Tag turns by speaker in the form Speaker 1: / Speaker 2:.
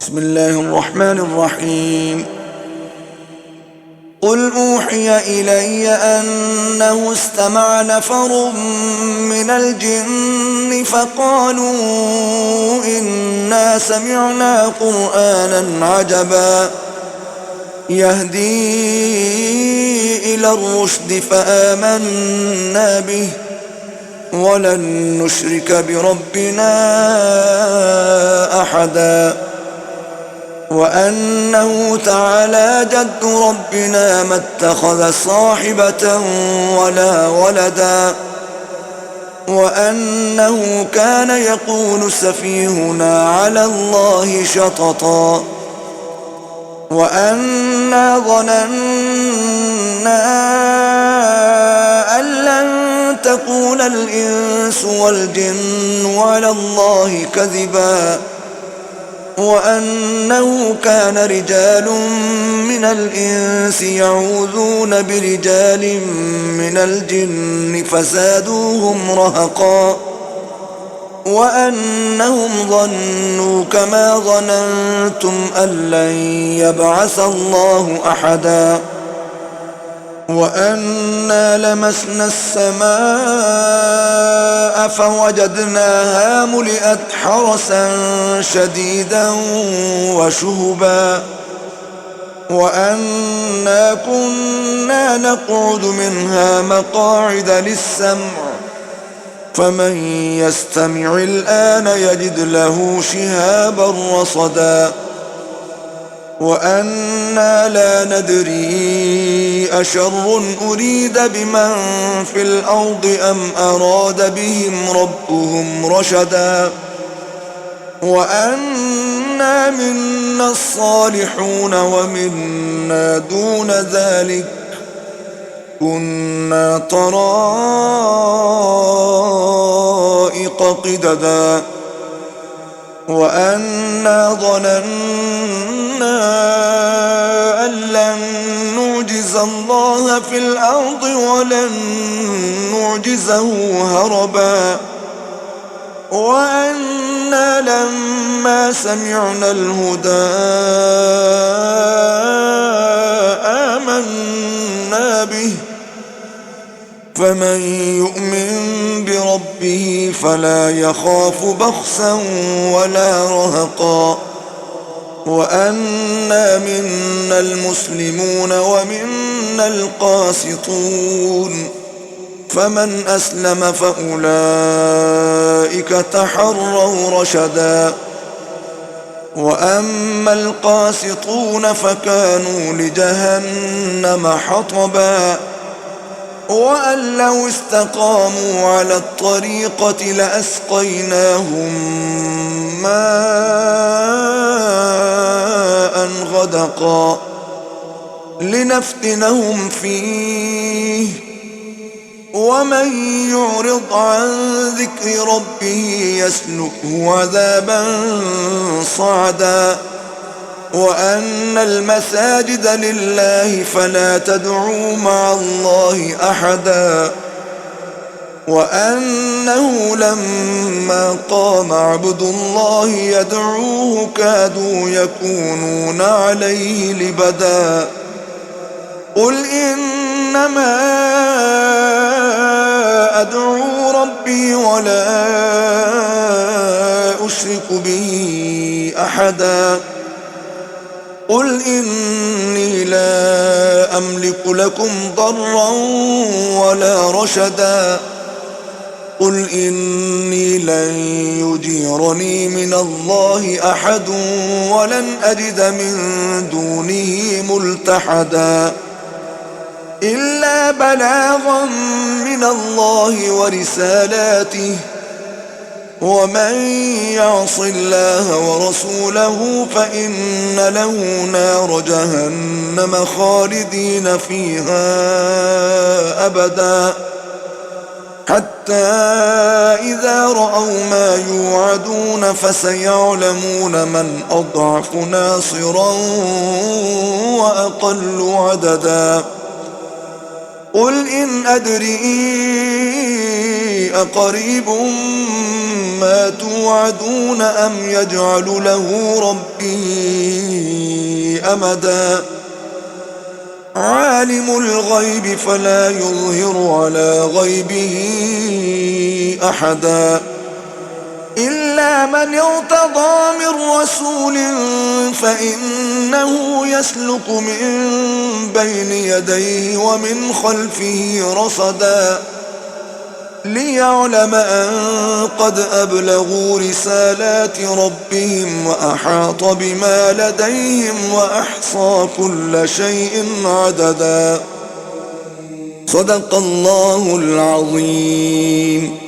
Speaker 1: بسم الله الرحمن الرحيم. قل أوحي إلي أنه استمع نفر من الجن فقالوا إنا سمعنا قرآنا عجبا يهدي إلى الرشد فآمنا به ولن نشرك بربنا أحدا وأنه تعالى جد ربنا ما اتخذ صاحبة ولا ولدا وأنه كان يقول سفيهنا على الله شططا وأنا ظننا أن لن تقول الإنس والجن على الله كذبا وأنه كان رجال من الإنس يعوذون برجال من الجن فزادوهم رهقا وأنهم ظنوا كما ظننتم أن لن يبعث الله أحدا وأنا لمسنا السماء فوجدناها ملئت حرسا شديدا وشهبا وأنا كنا نقعد منها مقاعد للسمع فمن يستمع الآن يجد له شهابا رصدا وأنا لا ندري أشر أريد بمن في الأرض أم أراد بهم ربهم رشدا وأنا منا الصالحون ومنا دون ذلك كنا طرائق قددا وأنا ظننا أن لن نعجز الله في الأرض ولن نعجزه هربا وأنا لما سمعنا الهدى آمنا به فمن يؤمن بربه فلا يخاف بخسا ولا رهقا وأنا منا المسلمون ومنا القاسطون فمن أسلم فأولئك تحروا رشدا وأما القاسطون فكانوا لجهنم حطبا وأن لو استقاموا على الطريقة لأسقيناهم ماء غدقا لنفتنهم فيه ومن يعرض عن ذكر ربه يسلكه عذابا صعدا وأن المساجد لله فلا تدعوا مع الله أحدا وأنه لما قام عبد الله يدعوه كادوا يكونون عليه لبدا قل إنما أدعو ربي ولا أشرك به أحدا قل إني لا أملك لكم ضرا ولا رشدا قل إني لن يجيرني من الله أحد ولن أجد من دونه ملتحدا إلا بلاغا من الله ورسالاته ومن يعص الله ورسوله فإن له نار جهنم خالدين فيها أبدا حتى إذا رأوا ما يوعدون فسيعلمون من أضعف ناصرا وأقل عددا قل إن أدري أقريب ما توعدون أم يجعل له ربي أمدا عالم الغيب فلا يظهر على غيبه أحدا إلا من ارتضى من رسول فإنه يسلك من بين يديه ومن خلفه رصدا ليعلم أن قد أبلغوا رسالات ربهم وأحاط بما لديهم وأحصى كل شيء عددا صدق الله العظيم.